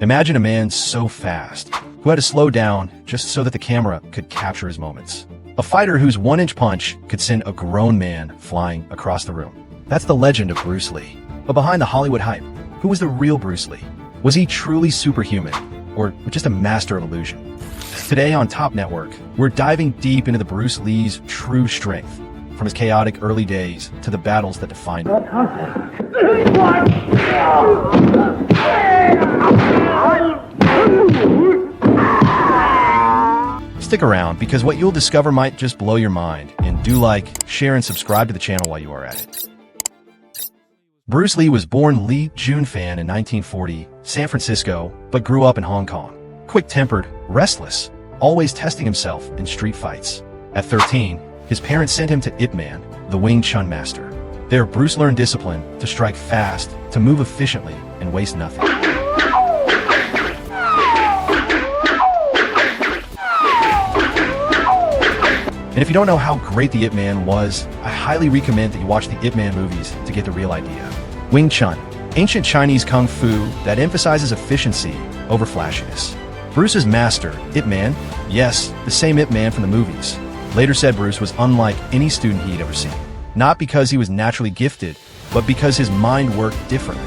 Imagine a man so fast, who had to slow down just so that the camera could capture his moments. A fighter whose one-inch punch could send a grown man flying across the room. That's the legend of Bruce Lee. But behind the Hollywood hype, who was the real Bruce Lee? Was he truly superhuman, or just a master of illusion? Today on Top Network, we're diving deep into the Bruce Lee's true strength, from his chaotic early days to the battles that defined him. Stick around, because what you'll discover might just blow your mind, and do like, share, and subscribe to the channel while you are at it. Bruce Lee was born Lee Jun-fan in 1940, San Francisco, but grew up in Hong Kong. Quick-tempered, restless, always testing himself in street fights. At 13, his parents sent him to Ip Man, the Wing Chun master. There, Bruce learned discipline, to strike fast, to move efficiently, and waste nothing. And if you don't know how great the Ip Man was, I highly recommend that you watch the Ip Man movies to get the real idea. Wing Chun, ancient Chinese kung fu that emphasizes efficiency over flashiness. Bruce's master, Ip Man, yes, the same Ip Man from the movies, later said Bruce was unlike any student he'd ever seen. Not because he was naturally gifted, but because his mind worked differently.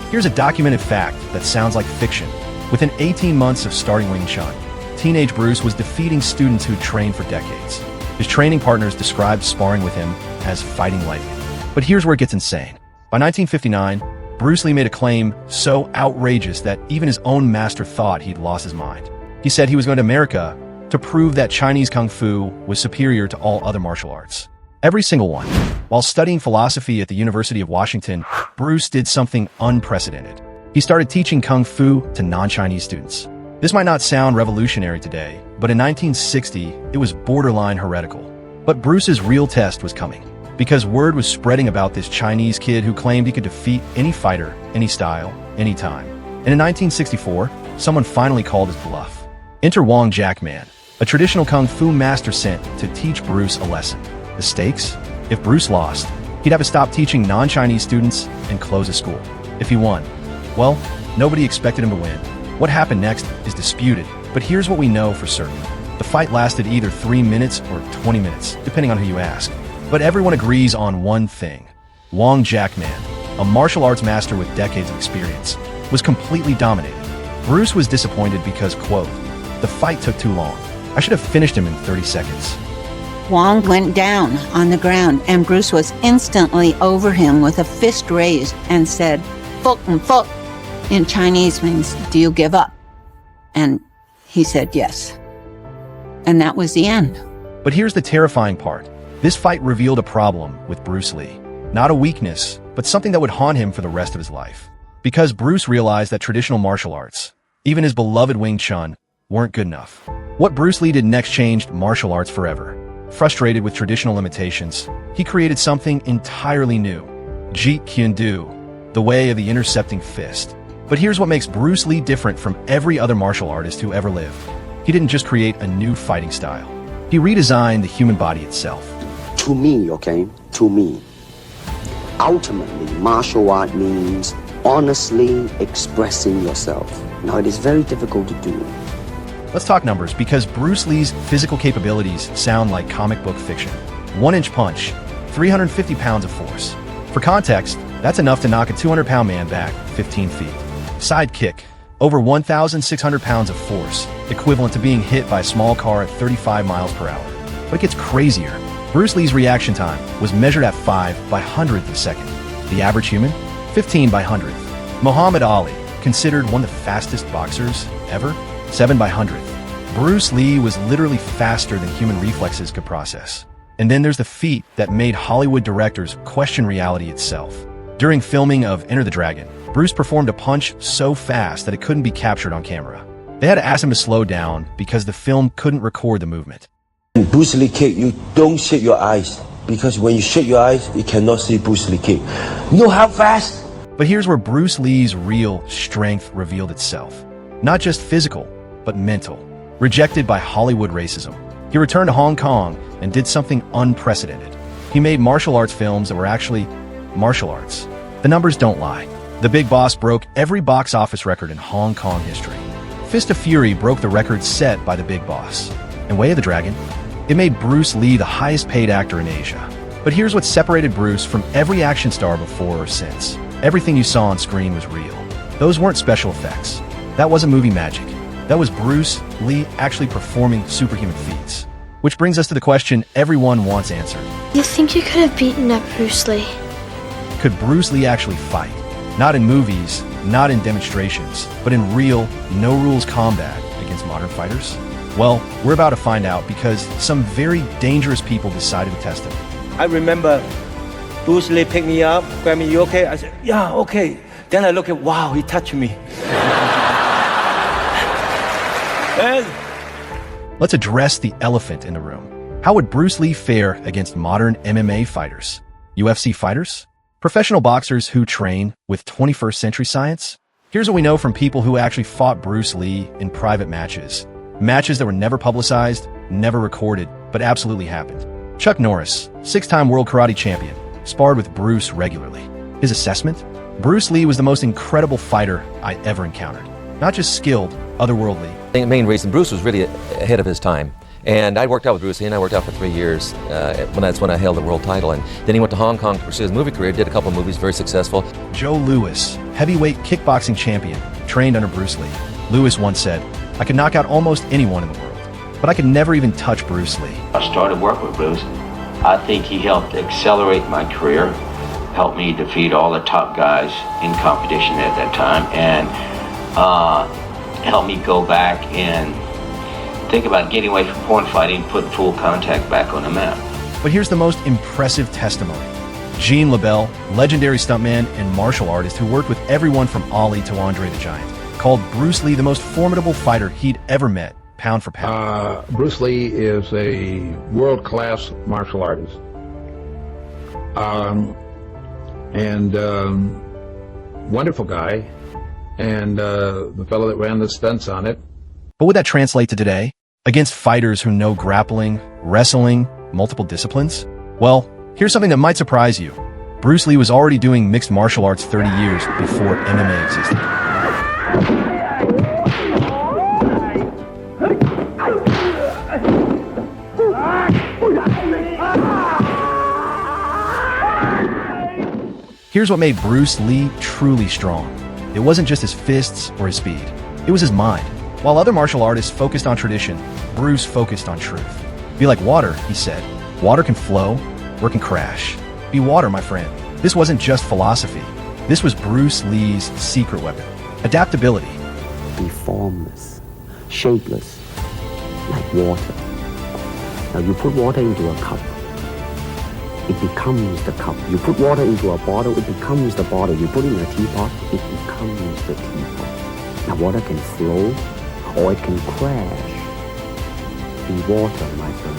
Here's a documented fact that sounds like fiction. Within 18 months of starting Wing Chun, teenage Bruce was defeating students who'd trained for decades. His training partners described sparring with him as fighting lightning. But here's where it gets insane. By 1959, Bruce Lee made a claim so outrageous that even his own master thought he'd lost his mind. He said he was going to America to prove that Chinese kung fu was superior to all other martial arts. Every single one. While studying philosophy at the University of Washington, Bruce did something unprecedented. He started teaching kung fu to non-Chinese students. This might not sound revolutionary today, but in 1960, it was borderline heretical. But Bruce's real test was coming, because word was spreading about this Chinese kid who claimed he could defeat any fighter, any style, anytime. And in 1964, someone finally called his bluff. Enter Wong Jackman, a traditional kung fu master sent to teach Bruce a lesson. The stakes? If Bruce lost, he'd have to stop teaching non-Chinese students and close his school. If he won, well, nobody expected him to win. What happened next is disputed, but here's what we know for certain. The fight lasted either 3 minutes or 20 minutes, depending on who you ask. But everyone agrees on one thing. Wong Jackman, a martial arts master with decades of experience, was completely dominated. Bruce was disappointed because, quote, "The fight took too long. I should have finished him in 30 seconds. Wong went down on the ground, and Bruce was instantly over him with a fist raised and said, "Fuck and fuck," in Chinese means, "Do you give up?" And he said yes. And that was the end. But here's the terrifying part. This fight revealed a problem with Bruce Lee. Not a weakness, but something that would haunt him for the rest of his life. Because Bruce realized that traditional martial arts, even his beloved Wing Chun, weren't good enough. What Bruce Lee did next changed martial arts forever. Frustrated with traditional limitations, he created something entirely new. Jeet Kune Do, the way of the intercepting fist. But here's what makes Bruce Lee different from every other martial artist who ever lived. He didn't just create a new fighting style. He redesigned the human body itself. To me, okay, to me, ultimately, martial art means honestly expressing yourself. Now, it is very difficult to do. Let's talk numbers, because Bruce Lee's physical capabilities sound like comic book fiction. 1-inch punch, 350 pounds of force. For context, that's enough to knock a 200-pound man back 15 feet. Side kick, over 1,600 pounds of force, equivalent to being hit by a small car at 35 miles per hour. But it gets crazier. Bruce Lee's reaction time was measured at 5 by hundredth of a second. The average human? 15 by hundredth. Muhammad Ali, considered one of the fastest boxers ever? 7 by hundredth. Bruce Lee was literally faster than human reflexes could process. And then there's the feat that made Hollywood directors question reality itself. During filming of Enter the Dragon, Bruce performed a punch so fast that it couldn't be captured on camera. They had to ask him to slow down because the film couldn't record the movement. Bruce Lee kick, you don't shut your eyes, because when you shut your eyes, you cannot see Bruce Lee kick. You know how fast? But here's where Bruce Lee's real strength revealed itself. Not just physical, but mental. Rejected by Hollywood racism, he returned to Hong Kong and did something unprecedented. He made martial arts films that were actually martial arts. The numbers don't lie. The Big Boss broke every box office record in Hong Kong history. Fist of Fury broke the record set by The Big Boss. And Way of the Dragon? It made Bruce Lee the highest paid actor in Asia. But here's what separated Bruce from every action star before or since. Everything you saw on screen was real. Those weren't special effects. That wasn't movie magic. That was Bruce Lee actually performing superhuman feats. Which brings us to the question everyone wants answered. You think you could have beaten up Bruce Lee? Could Bruce Lee actually fight? Not in movies, not in demonstrations, but in real, no-rules combat against modern fighters? Well, we're about to find out because some very dangerous people decided to test him. I remember Bruce Lee picked me up, grabbed me, you okay? I said, yeah, okay. Then I look at, wow, he touched me. And Let's address the elephant in the room. How would Bruce Lee fare against modern MMA fighters? UFC fighters? Professional boxers who train with 21st century science? Here's what we know from people who actually fought Bruce Lee in private matches. Matches that were never publicized, never recorded, but absolutely happened. Chuck Norris, 6-time world karate champion, sparred with Bruce regularly. His assessment? Bruce Lee was the most incredible fighter I ever encountered. Not just skilled, otherworldly. The main reason, Bruce was really ahead of his time. And I worked out with Bruce Lee, and I worked out for 3 years. That's when I held the world title. And then he went to Hong Kong to pursue his movie career, did a couple of movies, very successful. Joe Louis, heavyweight kickboxing champion, trained under Bruce Lee. Louis once said, "I could knock out almost anyone in the world, but I could never even touch Bruce Lee." I started work with Bruce. I think he helped accelerate my career, helped me defeat all the top guys in competition at that time, and helped me go back and think about getting away from porn fighting, putting full contact back on the map. But here's the most impressive testimony. Gene LaBelle, legendary stuntman and martial artist who worked with everyone from Ali to Andre the Giant, called Bruce Lee the most formidable fighter he'd ever met, pound for pound. Bruce Lee is a world-class martial artist. Wonderful guy. And the fellow that ran the stunts on it. But would that translate to today? Against fighters who know grappling, wrestling, multiple disciplines? Well, here's something that might surprise you. Bruce Lee was already doing mixed martial arts 30 years before MMA existed. Here's what made Bruce Lee truly strong. It wasn't just his fists or his speed. It was his mind. While other martial artists focused on tradition, Bruce focused on truth. Be like water, he said. Water can flow, or it can crash. Be water, my friend. This wasn't just philosophy. This was Bruce Lee's secret weapon. Adaptability. Be formless, shapeless, like water. Now you put water into a cup, it becomes the cup. You put water into a bottle, it becomes the bottle. You put it in a teapot, it becomes the teapot. Now water can flow, or it can crash. Be water, my friend.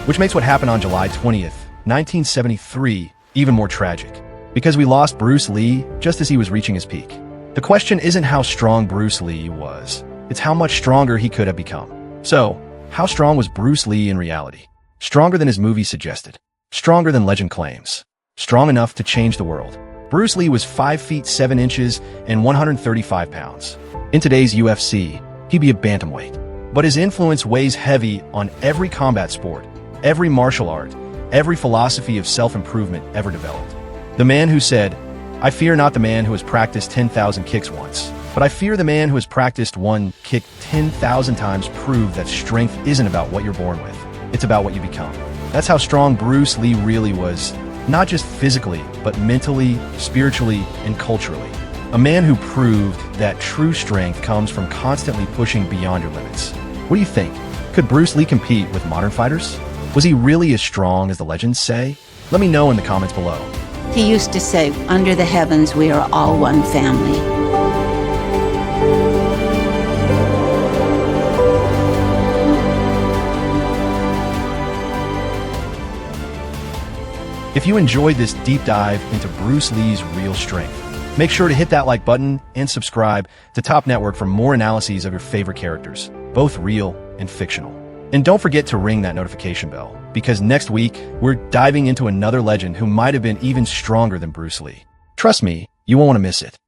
Which makes what happened on July 20th, 1973, even more tragic. Because we lost Bruce Lee just as he was reaching his peak. The question isn't how strong Bruce Lee was, it's how much stronger he could have become. So, how strong was Bruce Lee in reality? Stronger than his movie suggested. Stronger than legend claims. Strong enough to change the world. Bruce Lee was 5 feet 7 inches and 135 pounds. In today's UFC, he'd be a bantamweight. But his influence weighs heavy on every combat sport, every martial art, every philosophy of self-improvement ever developed. The man who said, "I fear not the man who has practiced 10,000 kicks once, but I fear the man who has practiced one kick 10,000 times," proved that strength isn't about what you're born with. It's about what you become. That's how strong Bruce Lee really was, not just physically, but mentally, spiritually, and culturally. A man who proved that true strength comes from constantly pushing beyond your limits. What do you think? Could Bruce Lee compete with modern fighters? Was he really as strong as the legends say? Let me know in the comments below. He used to say, "Under the heavens, we are all one family." If you enjoyed this deep dive into Bruce Lee's real strength, make sure to hit that like button and subscribe to Top Network for more analyses of your favorite characters, both real and fictional. And don't forget to ring that notification bell because next week, we're diving into another legend who might have been even stronger than Bruce Lee. Trust me, you won't want to miss it.